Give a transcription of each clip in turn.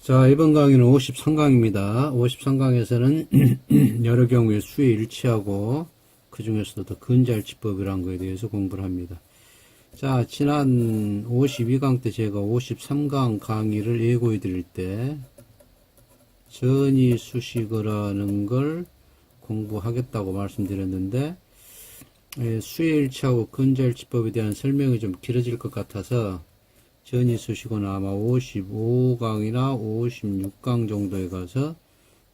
자, 이번 강의는 53강입니다. 53강에서는 여러 경우에 수에 일치하고 그 중에서도 더 근자일치법이라는 거에 대해서 공부를 합니다. 자, 지난 52강 때 제가 53강 강의를 예고해 드릴 때 전이 수식어라는 걸 공부하겠다고 말씀드렸는데 수에 일치하고 근자일치법에 대한 설명이 좀 길어질 것 같아서 전이 수식어는 아마 55강이나 56강 정도에 가서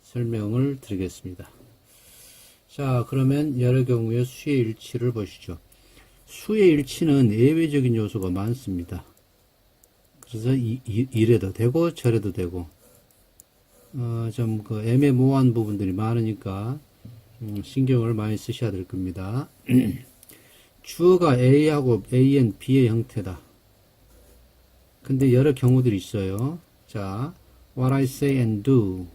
설명을 드리겠습니다. 자, 그러면 여러 경우의 수의 일치를 보시죠. 수의 일치는 예외적인 요소가 많습니다. 그래서 이래도 되고 저래도 되고 좀 그 애매모호한 부분들이 많으니까 신경을 많이 쓰셔야 될 겁니다. 주어가 A하고 AN, B의 형태다. 근데 여러 경우들이 있어요. 자, what I say and do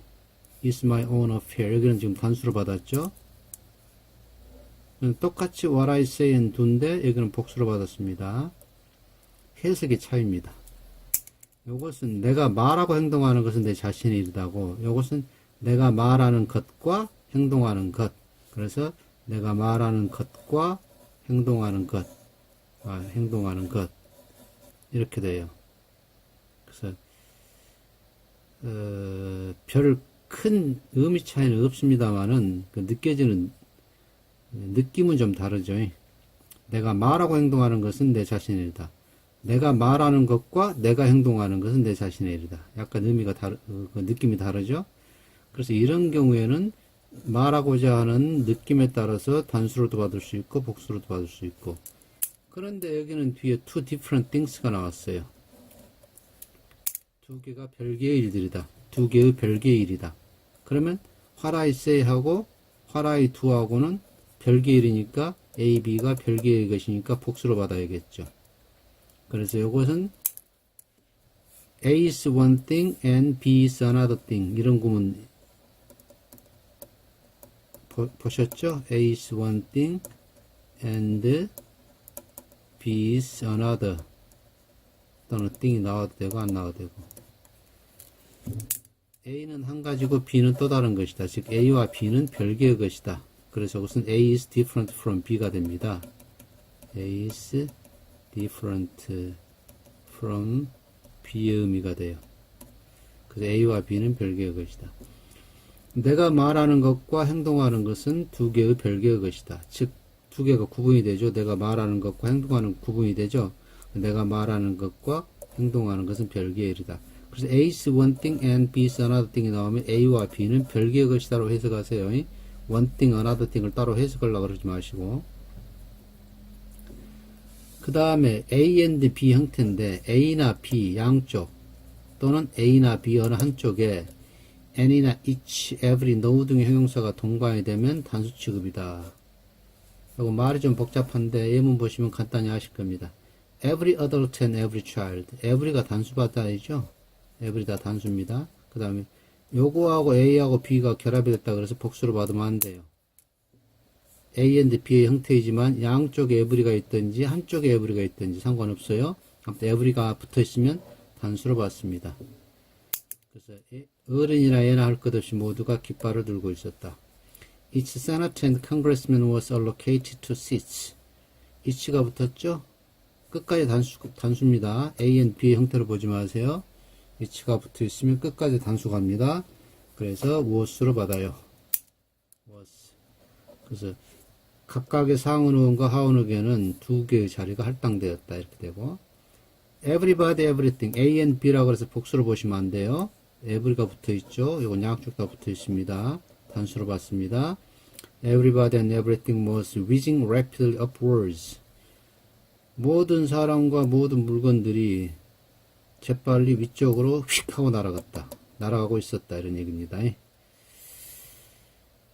is my own affair. 여기는 지금 단수로 받았죠. 똑같이 what I say and do인데 여기는 복수로 받았습니다. 해석의 차이입니다. 이것은 내가 말하고 행동하는 것은 내 자신의 일이다고, 이것은 내가 말하는 것과 행동하는 것. 그래서 내가 말하는 것과 행동하는 것, 행동하는 것 이렇게 돼요. 그래서 별 큰 의미 차이는 없습니다만은 그 느껴지는 느낌은 좀 다르죠. 내가 말하고 행동하는 것은 내 자신의 일이다. 내가 말하는 것과 내가 행동하는 것은 내 자신의 일이다. 약간 의미가 그 느낌이 다르죠. 그래서 이런 경우에는 말하고자 하는 느낌에 따라서 단수로도 받을 수 있고 복수로도 받을 수 있고. 그런데 여기는 뒤에 two different things가 나왔어요. 두 개가 별개의 일들이다. 두 개의 별개의 일이다. 그러면 what I say 하고 what I do 하고는 별개의 일이니까 A, B가 별개의 것이니까 복수로 받아야겠죠. 그래서 이것은 A is one thing and B is another thing. 이런 구문 보셨죠? A is one thing and B is another. 또는 thing이 나와도 되고 안 나와도 되고. A는 한 가지고 B는 또 다른 것이다. 즉 A와 B는 별개의 것이다. 그래서 이것은 A is different from B가 됩니다. A is different from B의 의미가 돼요. 그래서 A와 B는 별개의 것이다. 내가 말하는 것과 행동하는 것은 두 개의 별개의 것이다. 즉 두 개가 구분이 되죠. 내가 말하는 것과 행동하는 구분이 되죠. 내가 말하는 것과 행동하는 것은 별개의 일이다. 그래서 A is one thing and B is another thing이 나오면 A와 B는 별개의 것이다로 해석하세요. one thing, another thing을 따로 해석하려고 그러지 마시고. 그 다음에 A and B 형태인데 A나 B 양쪽 또는 A나 B 어느 한쪽에 any나 each, every, no 등의 형용사가 동반이 되면 단수 취급이다. 이거 말이 좀 복잡한데 예문 보시면 간단히 아실 겁니다. Every adult and every child. every가 단수 받아야죠. every 다 단수입니다. 그 다음에 요거하고 A하고 B가 결합이 됐다 그래서 복수로 받으면 안 돼요. A and B의 형태이지만 양쪽에 every가 있든지 한쪽에 every가 있든지 상관없어요. 아무튼 every가 붙어 있으면 단수로 받습니다. 그래서 어른이나 애나 할 것 없이 모두가 깃발을 들고 있었다. Each senator and congressman was allocated to seats. each가 붙었죠? 끝까지 단수입니다. A and B의 형태를 보지 마세요. each가 붙어 있으면 끝까지 단수 갑니다. 그래서 was로 받아요. was. 그래서 각각의 상은어원과 하원어견은 두 개의 자리가 할당되었다. 이렇게 되고 everybody, everything. A and B라고 해서 복수로 보시면 안 돼요. every가 붙어 있죠. 이건 양쪽 다 붙어 있습니다. 단수로 받습니다. Everybody and everything was whizzing rapidly upwards. 모든 사람과 모든 물건들이 재빨리 위쪽으로 휙 하고 날아갔다. 날아가고 있었다. 이런 얘기입니다.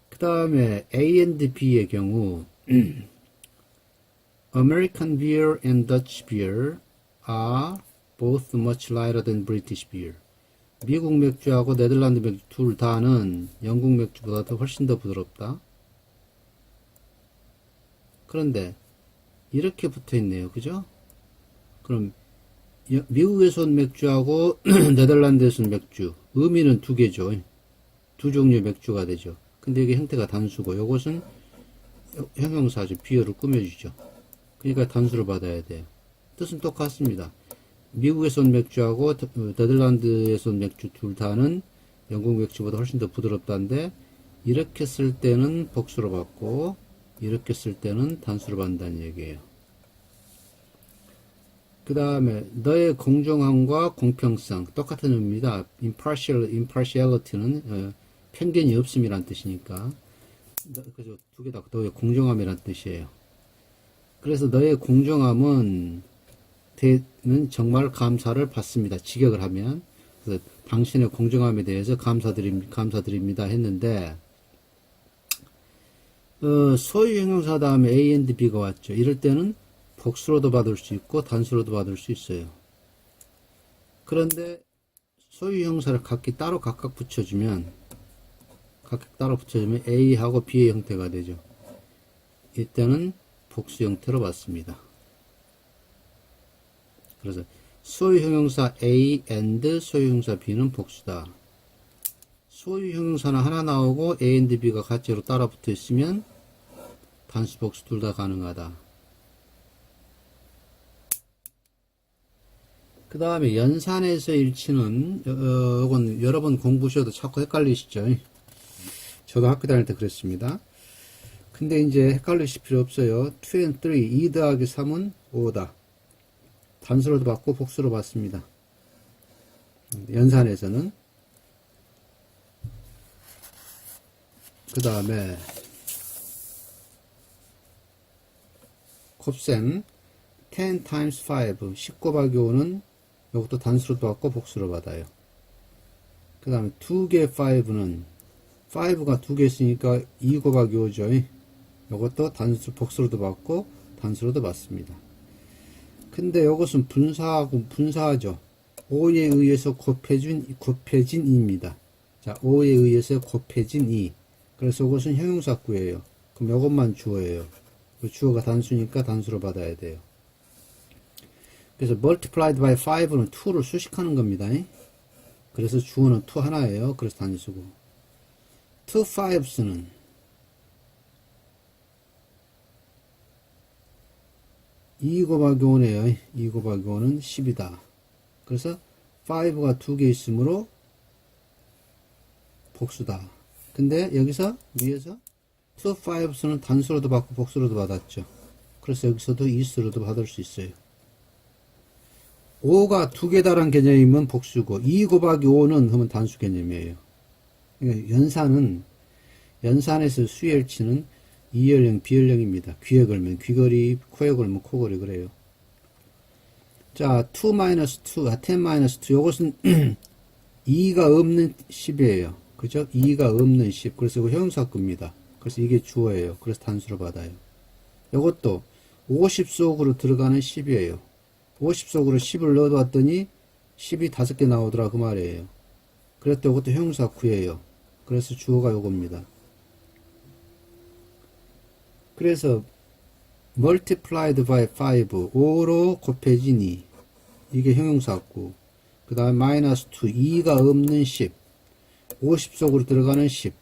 그 다음에 A and B의 경우 American beer and Dutch beer are both much lighter than British beer. 미국 맥주하고 네덜란드 맥주 둘 다는 영국 맥주보다 훨씬 더 부드럽다. 그런데 이렇게 붙어 있네요. 그죠? 그럼 미국에서 온 맥주하고 네덜란드에서 온 맥주 의미는 두 개죠. 두 종류의 맥주가 되죠. 근데 이게 형태가 단수고, 요것은 형용사죠. 비어를 꾸며주죠. 그러니까 단수를 받아야 돼요. 뜻은 똑같습니다. 미국에서 온 맥주하고 네덜란드에서 온 맥주 둘 다는 영국 맥주보다 훨씬 더 부드럽다는데, 이렇게 쓸 때는 복수로 받고 이렇게 쓸 때는 단수로 받는다는 얘기예요. 그 다음에 너의 공정함과 공평성 똑같은 의미입니다. impartiality는 편견이 없음이란 뜻이니까 그죠? 두 개 다 너의 공정함이란 뜻이에요. 그래서 너의 공정함은 는 정말 감사를 받습니다. 직역을 하면. 그래서 당신의 공정함에 대해서 감사드립니다 했는데, 소유 형용사 다음에 A and B가 왔죠. 이럴 때는 복수로도 받을 수 있고 단수로도 받을 수 있어요. 그런데 소유 형용사를 따로 각각 붙여주면 A하고 B의 형태가 되죠. 이때는 복수 형태로 받습니다. 그래서 소유 형용사 A and 소유 형용사 B는 복수다. 소유 형용사는 하나 나오고 A and B가 같이로 따라 붙어 있으면 단수 복수 둘 다 가능하다. 그 다음에 연산에서 일치는 이건 여러 번 공부하셔도 자꾸 헷갈리시죠. 저도 학교 다닐 때 그랬습니다. 근데 이제 헷갈리실 필요 없어요. 2 and 3, 2 더하기 3은 5다. 단수로도 받고 복수로 받습니다. 연산에서는. 그 다음에 곱셈 10 times 5 10 곱하기 5는 이것도 단수로도 받고 복수로 받아요. 그 다음에 2개 5는 5가 2개 있으니까 2 곱하기 5죠. 이것도 복수로도 받고 단수로도 받습니다. 근데 이것은 분사하죠. 5에 의해서 곱해진 2입니다. 자, 5에 의해서 곱해진 2. 그래서 이것은 형용사구예요. 그럼 이것만 주어예요. 주어가 단수니까 단수로 받아야 돼요. 그래서 multiplied by 5는 2를 수식하는 겁니다. 그래서 주어는 2 하나예요. 그래서 단수고. 2 fives는 2 곱하기 5네요. 2 곱하기 5는 10이다. 그래서 5가 2개 있으므로 복수다. 근데 여기서 위에서 2 fives는 단수로도 받고 복수로도 받았죠. 그래서 여기서도 이수로도 받을 수 있어요. 5가 2개다란 개념이면 복수고 2 곱하기 5는 하면 단수 개념이에요. 그러니까 연산에서 수의 일치는 이열령, 비열령입니다. 귀에 걸면 귀걸이, 코에 걸면 코걸이 그래요. 자, 2 마이너스 2, 10 마이너스 2 이것은 2가 없는 10이에요. 그죠? 2가 없는 10. 그래서 이거 형용사구입니다. 그래서 이게 주어예요. 그래서 단수로 받아요. 이것도 50 속으로 들어가는 10이에요. 50 속으로 10을 넣어봤더니 10이 5개 나오더라 그 말이에요. 그랬더니 이것도 형용사구예요. 그래서 주어가 요겁니다. 그래서 multiplied by 5 5로 곱해진 2 이게 형용사구. 그 다음에 마이너스 2 2가 없는 10 50 속으로 들어가는 10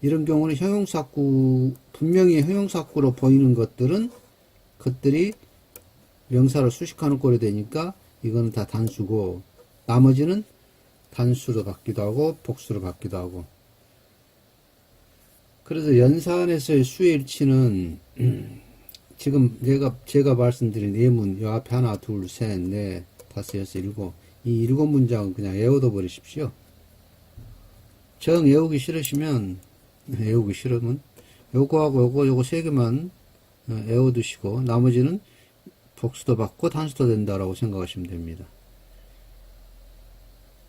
이런 경우는 형용사구 분명히 형용사구로 보이는 것들이 명사를 수식하는 꼴이 되니까 이거는 다 단수고 나머지는 단수로 받기도 하고 복수로 받기도 하고. 그래서 연산에서의 수의 일치는 지금 제가 말씀드린 예문 요 앞에 하나 둘 셋 넷 다섯 여섯 일곱 이 7문장은 그냥 외워둬 버리십시오. 정 외우기 싫으면 요거하고 요거 세 개만 외워두시고 나머지는 복수도 받고 단수도 된다라고 생각하시면 됩니다.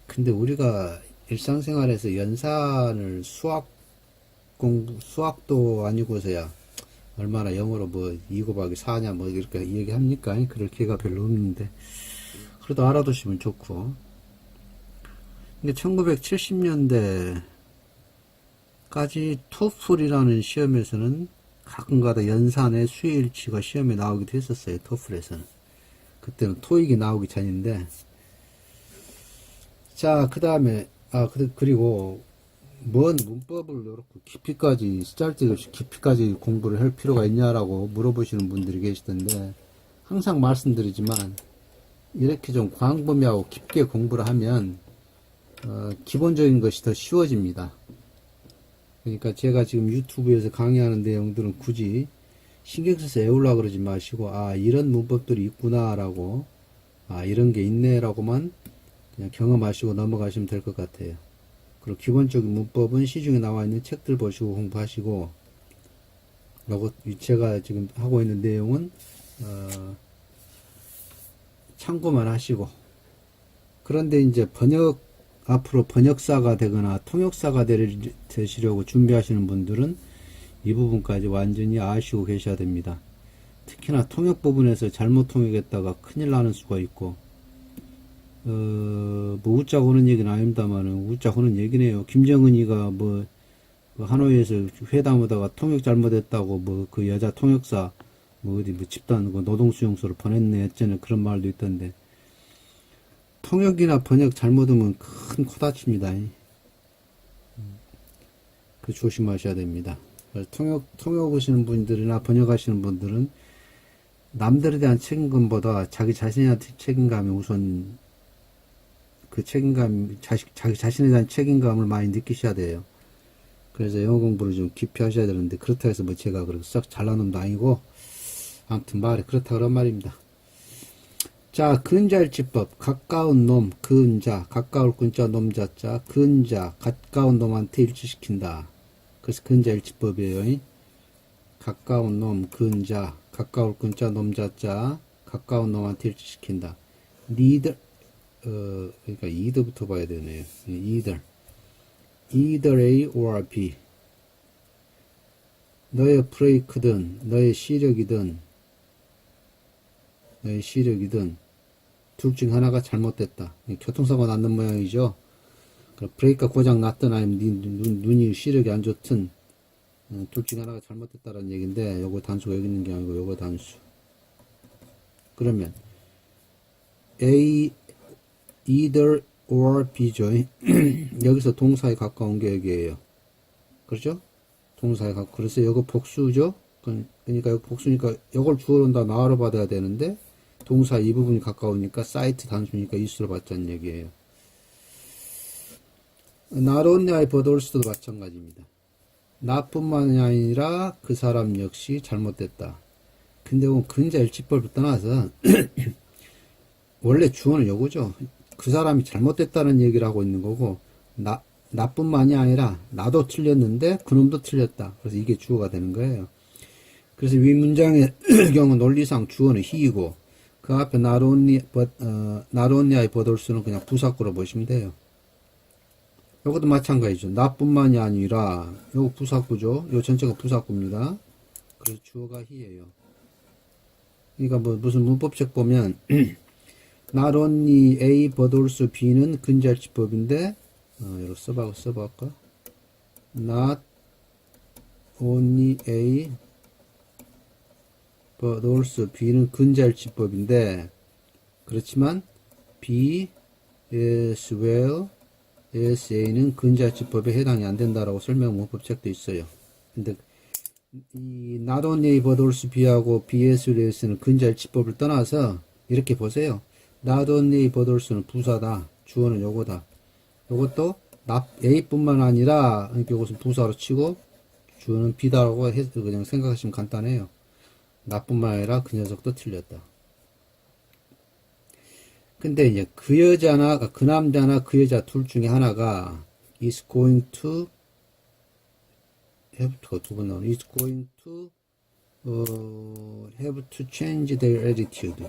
근데 우리가 일상생활에서 연산을 수학도 아니고서야 얼마나 영어로 2 곱하기 4냐 이렇게 얘기합니까? 그럴 기회가 별로 없는데 그래도 알아두시면 좋고. 근데 1970년대까지 토플이라는 시험에서는 가끔가다 연산의 수일치가 시험에 나오기도 했었어요. 토플에서는. 그때는 토익이 나오기 전인데. 자, 그 다음에 그리고 뭔 문법을 이렇게 깊이까지, 쓰잘데없이 깊이까지 공부를 할 필요가 있냐라고 물어보시는 분들이 계시던데, 항상 말씀드리지만, 이렇게 좀 광범위하고 깊게 공부를 하면, 기본적인 것이 더 쉬워집니다. 그러니까 제가 지금 유튜브에서 강의하는 내용들은 굳이 신경 써서 외우려고 그러지 마시고, 이런 문법들이 있구나라고, 이런 게 있네라고만 그냥 경험하시고 넘어가시면 될 것 같아요. 그리고 기본적인 문법은 시중에 나와 있는 책들 보시고 공부하시고, 요거 제가 지금 하고 있는 내용은 참고만 하시고, 그런데 이제 앞으로 번역사가 되거나 통역사가 되시려고 준비하시는 분들은 이 부분까지 완전히 아시고 계셔야 됩니다. 특히나 통역 부분에서 잘못 통역했다가 큰일 나는 수가 있고, 뭐 웃자고 하는 얘기는 아닙니다만은 웃자고 하는 얘기네요. 김정은이가 하노이에서 회담하다가 통역 잘못했다고 그 여자 통역사 어디 집단 노동수용소를 보냈네 어쩌네 그런 말도 있던데, 통역이나 번역 잘못하면 큰 코 다칩니다. 그 조심하셔야 됩니다. 통역 하시는 분들이나 번역하시는 분들은 남들에 대한 책임감보다 자기 자신한테 책임감이 우선, 그 책임감, 자기 자신에 대한 책임감을 많이 느끼셔야 돼요. 그래서 영어 공부를 좀 깊이 하셔야 되는데, 그렇다고 해서 제가 그렇게 썩 잘난 놈도 아니고, 아무튼 말이 그렇다 그런 말입니다. 자, 근자일치법. 가까운 놈, 근자, 가까울 근자, 놈자자, 근자, 가까운 놈한테 일치시킨다. 그래서 근자일치법이에요. 가까운 놈, 근자, 가까울 근자, 놈자자, 가까운 놈한테 일치시킨다. neither, 그러니까 either부터 봐야 되네요. either A or B. 너의 브레이크든, 너의 시력이든, 둘 중 하나가 잘못됐다. 교통사고 났는 모양이죠. 브레이크가 고장 났든 아니면 눈이 시력이 안 좋든 둘 중 하나가 잘못됐다라는 얘기인데, 요거 단수가 여기 있는 게 아니고 요거 단수. 그러면 A, either or B죠. 여기서 동사에 가까운 게 여기에요. 그렇죠? 동사에 가까워. 그래서 요거 복수죠. 그러니까 여기 복수니까 요걸 주어로 다 나와로 받아야 되는데, 동사 이 부분이 가까우니까 사이트 단수니까 이수로 받자는 얘기예요. Not only I but also도 마찬가지입니다. 나뿐만이 아니라 그 사람 역시 잘못됐다. 근데 근자일치법을 떠나서 원래 주어는 요거죠. 그 사람이 잘못됐다는 얘기를 하고 있는 거고, 나뿐만이 아니라 나도 틀렸는데 그놈도 틀렸다. 그래서 이게 주어가 되는 거예요. 그래서 위 문장의 경우 논리상 주어는 he이고, 그 앞에 not only I but also는 그냥 부사구로 보시면 돼요. 요것도 마찬가지죠. 나뿐만이 아니라, 요거 부사구죠. 요 전체가 부사구입니다. 그래서 주어가 he예요. 그러니까 무슨 문법책 보면 not only A but also B는 근자일치법인데, 이렇게 써볼까? not only A but also B는 근자일치법인데, 그렇지만 B as well as A는 근자일치법에 해당이 안 된다라고 설명 문법책도 있어요. 근데 이 not only A but also B하고 B as well as는 근자일치법을 떠나서 이렇게 보세요. not only A but also는 부사다. 주어는 요거다. 요것도 A뿐만 아니라, 그러니까 이것은 부사로 치고 주어는 B다라고 해서 그냥 생각하시면 간단해요. 나뿐만 아니라 그 녀석도 틀렸다. 근데 이제 그 남자나 그 여자 둘 중에 하나가 is going to have가 두 번 나오네. is going to have to change their attitude.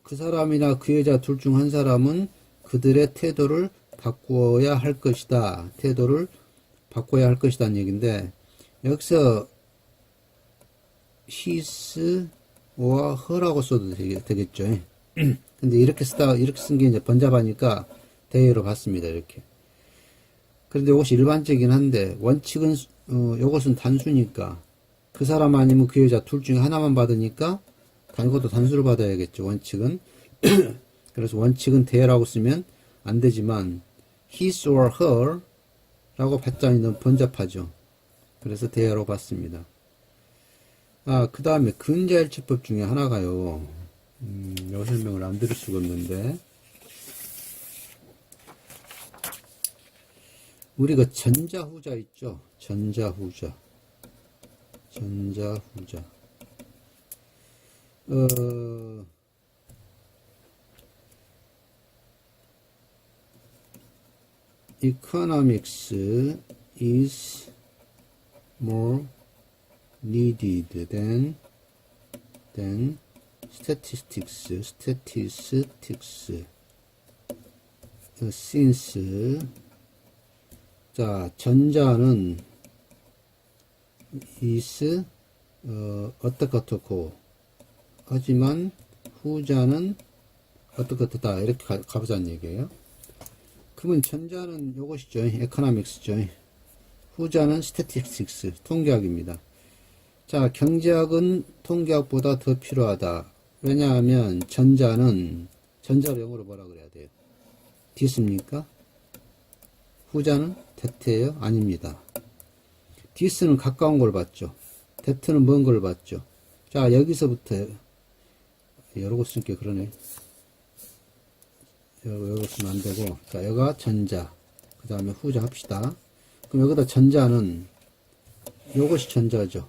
그 사람이나 그 여자 둘 중 한 사람은 그들의 태도를 바꾸어야 할 것이다. 태도를 바꿔야 할 것이다는 얘기인데, 여기서 his or her라고 써도 되겠죠. 근데 이렇게 쓴 게 이제 번잡하니까 대여로 봤습니다. 이렇게. 그런데 이것이 일반적이긴 한데, 원칙은, 이것은 단수니까, 그 사람 아니면 그 여자 둘 중에 하나만 받으니까, 이것도 단수를 받아야겠죠. 원칙은. 그래서 원칙은 대라고 쓰면 안 되지만 his or her 라고 받자니 너무 번잡하죠. 그래서 대여로 봤습니다. 그 다음에 근자일치법 중에 하나가요. 요 설명을 안 드릴 수가 없는데, 우리가 전자후자 있죠? 전자후자. Economics is more needed than statistics. Since 자, 전자는 is 어떻고 하지만 후자는 어떻다 이렇게 가보자는 얘기예요. 그러면 전자는 요것이죠. economics죠. 후자는 statistics, 통계학입니다. 자, 경제학은 통계학보다 더 필요하다. 왜냐하면 전자를 영어로 뭐라 그래야 돼요? 디스입니까? 후자는 대트예요? 아닙니다. 디스는 가까운 걸 봤죠. 대트는 먼 걸 봤죠. 자, 여기서부터 여러 곳 쓰니까 그러네. 여기 쓰면 안 되고, 자, 여기가 전자, 그 다음에 후자 합시다. 그럼 여기다 전자는 요것이 전자죠.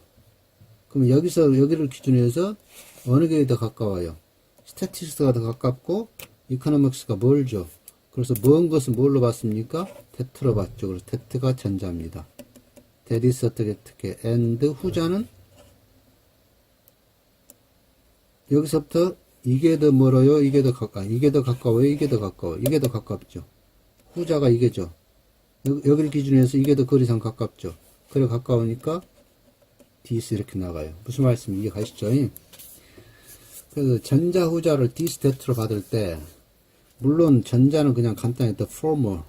그럼 여기를 기준으로 해서 어느 게 더 가까워요? 스태티스트가 더 가깝고 이코노믹스가 멀죠. 그래서 먼 것은 뭘로 봤습니까? 대트로 봤죠. 그래서 대트가 전자입니다. 대디스 어떻게 and 후자는 여기서부터 이게 더 멀어요. 이게 더 가까워요. 이게 더 가까워요. 이게 더 가깝죠. 후자가 이게죠. 여기를 기준으로 해서 이게 더 거리상 가깝죠. 그래 가까우니까 디스 이렇게 나가요. 무슨 말씀인지 이해가시죠? 그래서 전자 후자를 디스 대트로 받을 때 물론 전자는 그냥 간단히 the former,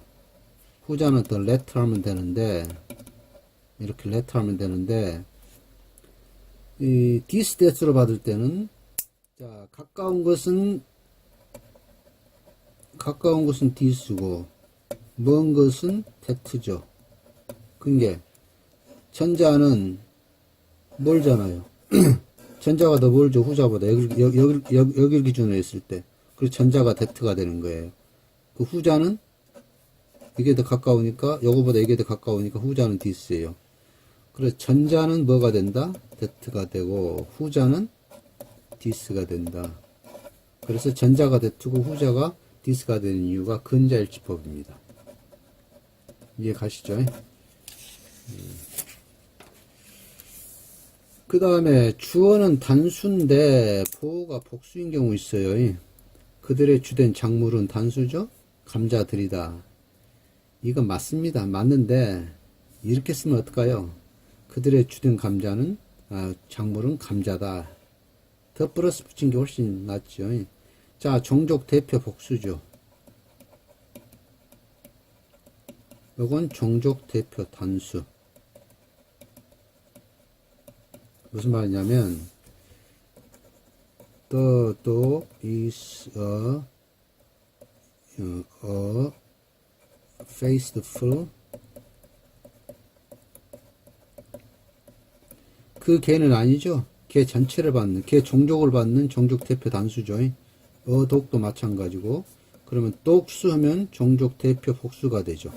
후자는 the latter 하면 되는데, 이렇게 latter 하면 되는데, 이 this that로 받을 때는, 자, 가까운 것은 this고, 먼 것은 that죠. 그게 전자는 멀잖아요. 전자가 더 멀죠, 후자보다. 여길 기준으로 했을 때. 그래서 전자가 that가 되는 거예요. 그 후자는 이게 더 가까우니까, 요거보다 이게 더 가까우니까 후자는 this예요. 그래서 전자는 뭐가 된다? that가 되고, 후자는 this가 된다. 그래서 전자가 that고 후자가 this가 되는 이유가 근자일치법입니다. 이해 가시죠? 그 다음에 주어는 단수인데 보어가 복수인 경우 있어요. 그들의 주된 작물은 단수죠? 감자들이다. 이건 맞습니다. 맞는데 이렇게 쓰면 어떨까요? 그들의 주된 작물은 감자다. 더 플러스 붙인 게 훨씬 낫죠. 자, 종족 대표 복수죠. 요건 종족 대표 단수. 무슨 말이냐면 The dog is a faithful. 그 개는 아니죠. 개 전체를 받는, 개 종족을 받는 종족 대표 단수죠. 독도 마찬가지고. 그러면 독수 하면 종족 대표 복수가 되죠.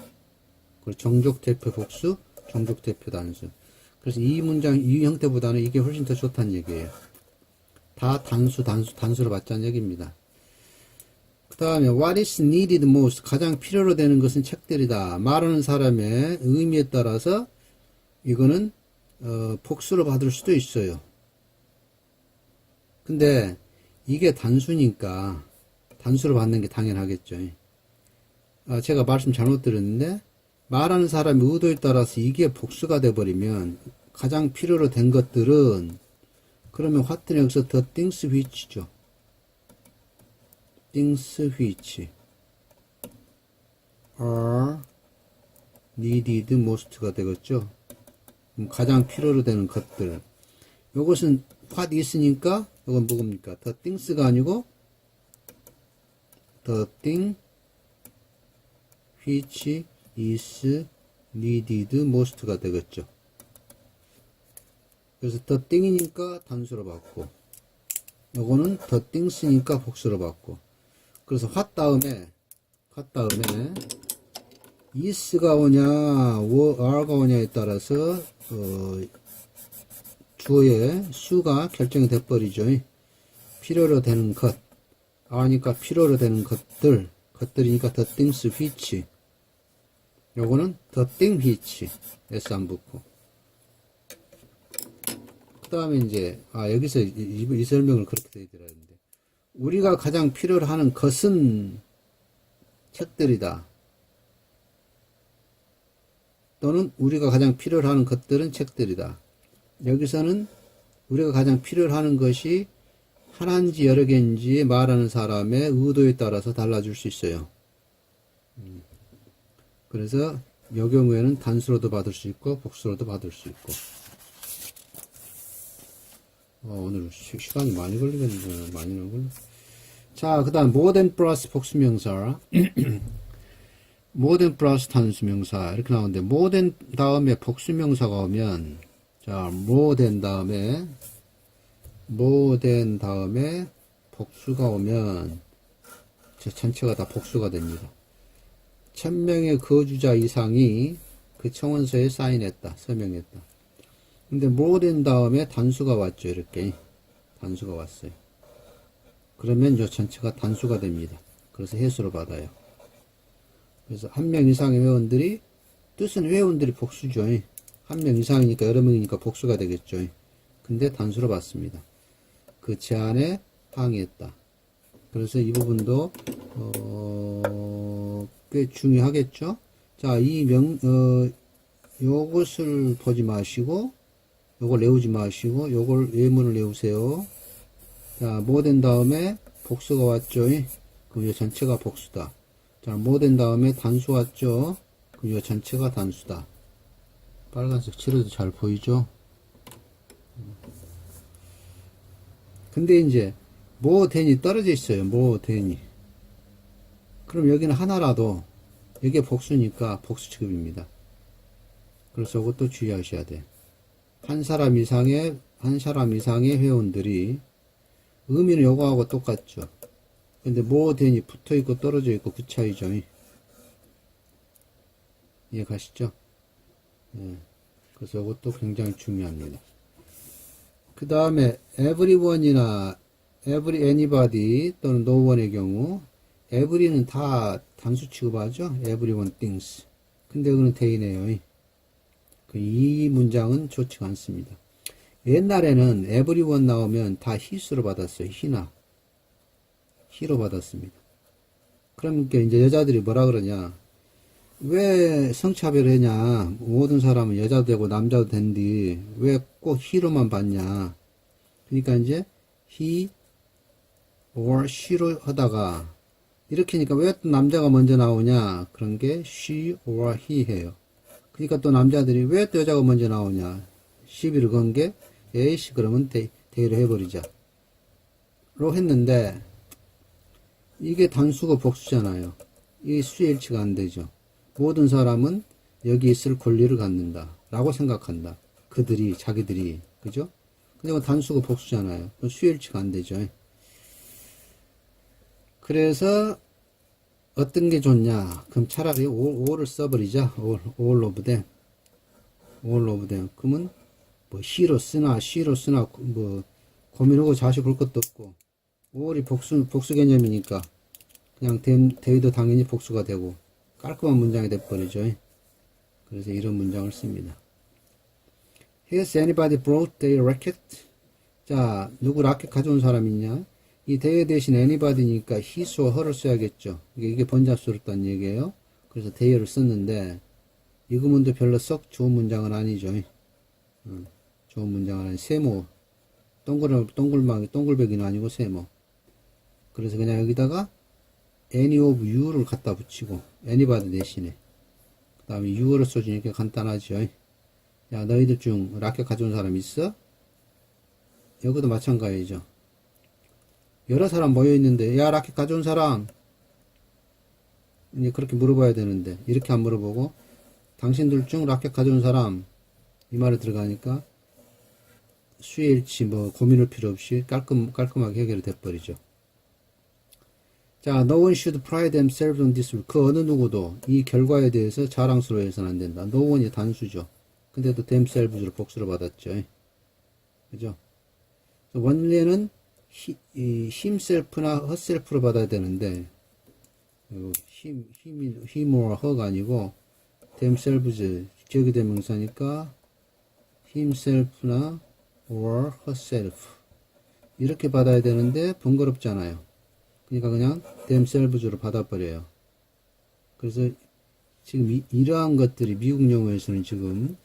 그리고 종족 대표 복수, 종족 대표 단수. 그래서 이 형태보다는 이게 훨씬 더 좋다는 얘기예요. 다 단수로 받자는 얘기입니다. 그 다음에 what is needed most, 가장 필요로 되는 것은 책들이다. 말하는 사람의 의미에 따라서 이거는 복수로 받을 수도 있어요. 근데 이게 단수니까 단수로 받는 게 당연하겠죠. 제가 말씀 잘못 드렸는데 말하는 사람의 의도에 따라서 이게 복수가 돼버리면 가장 필요로 된 것들은 그러면 what는 여기서 the things which죠. things which are needed most가 되겠죠. 가장 필요로 되는 것들. 요것은 what is니까 이건 뭐입니까? the things가 아니고 the thing which is needed most가 되겠죠. 그래서 the thing이니까 단수로 받고, 요거는 the things니까 복수로 받고. 그래서 what 다음에 is가 오냐, are가 오냐에 따라서 주어의 수가 결정이 돼버리죠. 필요로 되는 것, 아니까 필요로 되는 것들이니까 the things which, 요거는 the thing which, s 안 붙고. 그 다음에 이제 여기서 이 설명을 그렇게 되더라 했는데, 우리가 가장 필요로 하는 것은 책들이다. 또는 우리가 가장 필요로 하는 것들은 책들이다. 여기서는 우리가 가장 필요로 하는 것이 하나인지 여러 개인지 말하는 사람의 의도에 따라서 달라질 수 있어요. 그래서 이 경우에는 단수로도 받을 수 있고 복수로도 받을 수 있고. 오늘 시간이 많이 걸리겠는데, 많이 걸려. 자, 그 다음 more than 플러스 복수명사 more than 플러스 단수명사 이렇게 나오는데, more than 다음에 복수명사가 오면, 자, more than 다음에 복수가 오면 저 전체가 다 복수가 됩니다. 1000명의 거주자 이상이 그 청원서에 사인했다, 서명했다. 근데 more than 다음에 단수가 왔죠. 이렇게 단수가 왔어요. 그러면 이 전체가 단수가 됩니다. 그래서 해수로 받아요. 그래서 1명 이상의 회원들이, 뜻은 회원들이 복수죠. 1명 이상이니까 여러 명이니까 복수가 되겠죠. 근데 단수로 받습니다. 그 제안에 항의했다. 그래서 이 부분도 꽤 중요하겠죠. 자, 요것을 보지 마시고, 요걸 외우지 마시고, 요걸 예문을 외우세요. 자, 뭐 된 다음에 복수가 왔죠. 그럼 이 전체가 복수다. 자, 뭐 된 다음에 단수 왔죠. 그럼 이 전체가 단수다. 빨간색 칠해도 잘 보이죠? 근데 이제 뭐 된이 떨어져 있어요. 뭐 된이. 그럼 여기는 하나라도, 이게 복수니까 복수 취급입니다. 그래서 이것도 주의하셔야 돼. 한 사람 이상의 회원들이, 의미는 요거하고 똑같죠. 근데 뭐 된이 붙어 있고 떨어져 있고 그 차이죠. 이해 가시죠? 예. 그래서 이것도 굉장히 중요합니다. 그 다음에 everyone이나 anybody 또는 no one의 경우, every는 다 단수 취급하죠. everyone thinks. 근데 그거는 대이네요. 이 문장은 좋지가 않습니다. 옛날에는 everyone 나오면 다 his로 받았어요. he로 받았습니다. 그러니까 이제 여자들이 뭐라 그러냐, 왜 성차별을 했냐, 모든 사람은 여자도 되고 남자도 된디 왜 꼭 he로만 받냐. 그러니까 이제 he or she로 하다가 이렇게 하니까 왜 또 남자가 먼저 나오냐, 그런 게 she or he 해요. 그러니까 또 남자들이 왜 또 여자가 먼저 나오냐, 시비를 건 게 에이씨 그러면 대의를 해버리자 로 했는데, 이게 단수가 복수잖아요. 이게 수일치가 안 되죠. 모든 사람은 여기 있을 권리를 갖는다 라고 생각한다. 자기들이 그죠? 근데 단수가 복수잖아요. 수일치가 안 되죠. 그래서 어떤 게 좋냐, 그럼 차라리 all을 써버리자. all of them. 그러면 뭐 he로 쓰나 she로 쓰나 뭐 고민하고 자식 볼 것도 없고, all이 복수 개념이니까 그냥 대의도 당연히 복수가 되고 깔끔한 문장이 돼버리죠. 그래서 이런 문장을 씁니다. Has anybody brought their racket? 자, 누구 라켓 가져온 사람 있냐? 이 they 대신 anybody니까 his와 her를 써야겠죠. 이게 번잡수로 딴 얘기예요. 그래서 they를 썼는데, 이 구문도 별로 썩 좋은 문장은 아니죠. 좋은 문장은 아니, 세모. 동글배기는 아니고 세모. 그래서 그냥 여기다가 any of you를 갖다 붙이고, anybody 대신에. 그 다음에 you를 써주니까 간단하죠. 야, 너희들 중 라켓 가져온 사람 있어? 여기도 마찬가지죠. 여러 사람 모여있는데, 야, 라켓 가져온 사람, 이제 그렇게 물어봐야 되는데, 이렇게 안 물어보고, 당신들 중 라켓 가져온 사람, 이 말에 들어가니까, 수일치 뭐 고민할 필요 없이 깔끔하게 해결이 돼버리죠. 자, no one should pride themselves on this. 그 어느 누구도 이 결과에 대해서 자랑스러워해서는 안 된다. no one이 단수죠. 근데도 themselves로 복수를 받았죠. 그죠? 원래는 himself나 herself로 받아야 되는데, him or her가 아니고, themselves, 지역대명사니까, himself나 or herself. 이렇게 받아야 되는데, 번거롭잖아요. 그러니까 그냥 themselves로 받아버려요. 그래서 지금 이러한 것들이 미국 영어에서는 지금,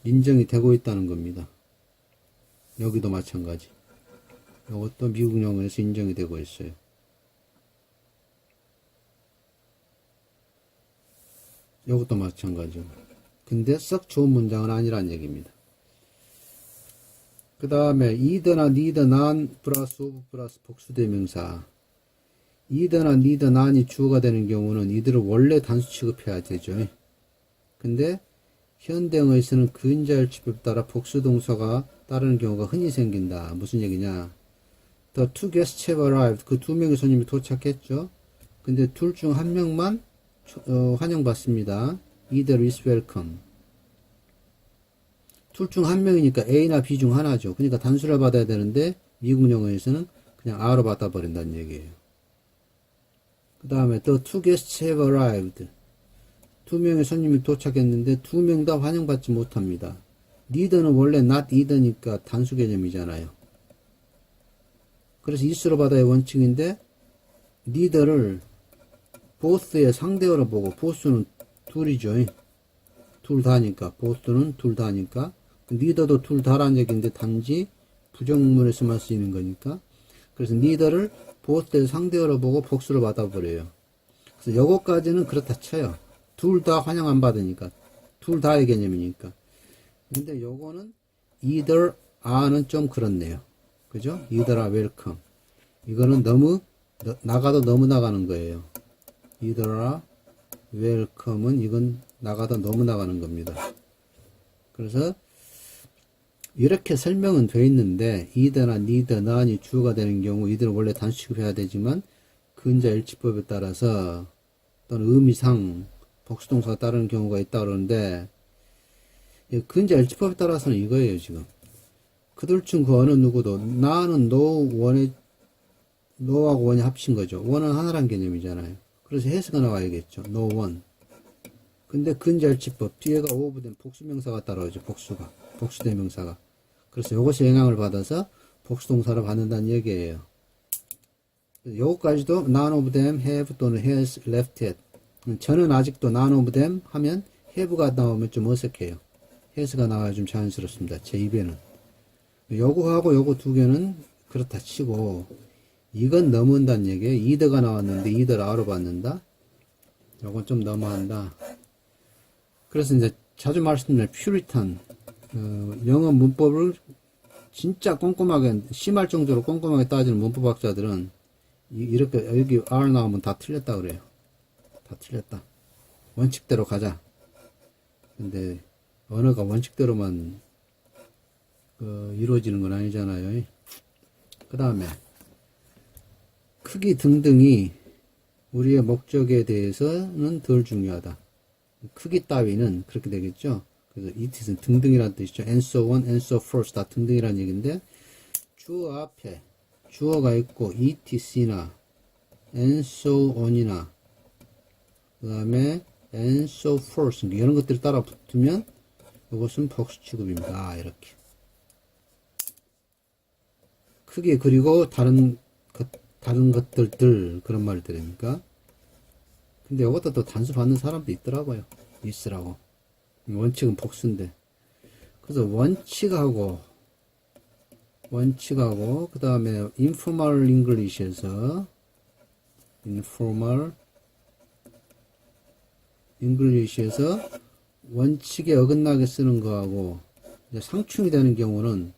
인정이 되고 있다는 겁니다. 여기도 마찬가지. 이것도 미국 영어에서 인정이 되고 있어요. 이것도 마찬가지고. 근데 썩 좋은 문장은 아니란 얘기입니다. 그 다음에 either나 neither, none 플러스 of 플러스 복수대명사. either나 neither, none이 주어가 되는 경우는 이들을 원래 단수 취급해야 되죠. 근데 현대어에서는 근자일치법에 따라 복수동사가 따르는 경우가 흔히 생긴다. 무슨 얘기냐? The two guests have arrived. 그 두 명의 손님이 도착했죠. 근데 둘 중 한 명만 환영받습니다. Either is welcome. 둘 중 한 명이니까 A나 B 중 하나죠. 그러니까 단수를 받아야 되는데 미국 영어에서는 그냥 R로 받아버린다는 얘기예요. 그 다음에 The two guests have arrived. 두 명의 손님이 도착했는데 두 명 다 환영받지 못합니다. neither는 원래 not either니까 단수 개념이잖아요. 그래서 is로 받아야 원칙인데 neither를 both의 상대어로 보고 both는 둘이죠. 둘 다니까 both는 둘 다니까 neither도 둘 다란 얘기인데 단지 부정문에서만 쓰이는 거니까 그래서 neither를 both의 상대어로 보고 복수로 받아버려요. 그래서 요거까지는 그렇다 쳐요. 둘 다 환영 안 받으니까 둘 다의 개념이니까. 근데 요거는 either are는 좀 그렇네요. 그죠? either are welcome. 이거는 너무 나가도 너무 나가는 거예요. either are welcome은 이건 나가다 너무 나가는 겁니다. 그래서 이렇게 설명은 돼 있는데 either나 neither, none이 주어가 되는 경우 이들은 원래 단수 취급해야 되지만 근자일치법에 따라서 또는 의미상 복수동사가 따르는 경우가 있다 그러는데 근자일치법에 따라서는 이거예요. 지금 그들 중 그 어느 누구도 나는 no하고 one이 합친 거죠. one은 하나란 개념이잖아요. 그래서 해석가 나와야겠죠. no one. 근데 근자일치법 뒤에가 오브된 복수명사가 따라오죠. 복수대명사가. 그래서 이것이 영향을 받아서 복수동사를 받는다는 얘기예요. 요거까지도 none of them have 또는 has left yet. 저는 아직도 none of them 하면 have가 나오면 좀 어색해요. has가 나와야 좀 자연스럽습니다. 제 입에는. 요거하고 요거 두 개는 그렇다 치고 이건 넘은다는 얘기예요. either가 나왔는데 either are로 받는다. 요건 좀 너무한다. 그래서 이제 자주 말씀드린 퓨리탄 영어 문법을 진짜 꼼꼼하게 심할 정도로 꼼꼼하게 따지는 문법학자들은 이렇게 여기 R 나오면 다 틀렸다 그래요. 다 틀렸다. 원칙대로 가자. 근데 언어가 원칙대로만 이루어지는 건 아니잖아요. 그 다음에 크기 등등이 우리의 목적에 대해서는 덜 중요하다. 크기 따위는 그렇게 되겠죠. 그래서 it은 등등이라는 뜻이죠. and so on, and so forth 다 등등이라는 얘기인데 주어 앞에 주어가 있고 etc나 and so on이나 그 다음에 and so forth 이런 것들이 따라 붙으면 이것은 복수 취급입니다. 이렇게 크게 그리고 다른 것들들 그런 말을 들으니까 근데 이것도 또 단수 받는 사람도 있더라고요. 있으라고. 원칙은 복수인데 그래서 원칙하고 그 다음에 informal English에서 원칙에 어긋나게 쓰는 거하고 이제 상충이 되는 경우는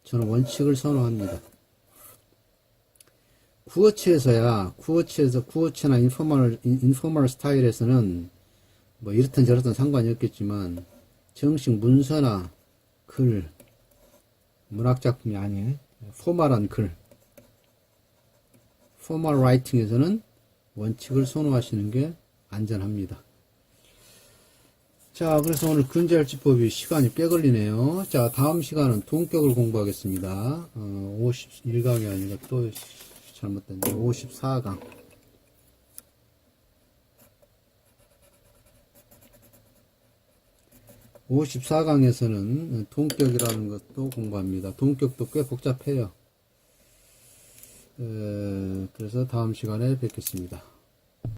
저는 원칙을 선호합니다. 구어체나 인포멀 스타일에서는 뭐 이렇든 저렇든 상관이 없겠지만 정식 문서나 글, 문학작품이 아닌 포멀한 글, 포멀 라이팅에서는 원칙을 선호하시는 게 안전합니다. 자, 그래서 오늘 근절지법이 시간이 꽤 걸리네요. 자, 다음 시간은 동격을 공부하겠습니다. 51강이 아니라 또 잘못됐네. 54강. 54강에서는 동격이라는 것도 공부합니다. 동격도 꽤 복잡해요. 그래서 다음 시간에 뵙겠습니다.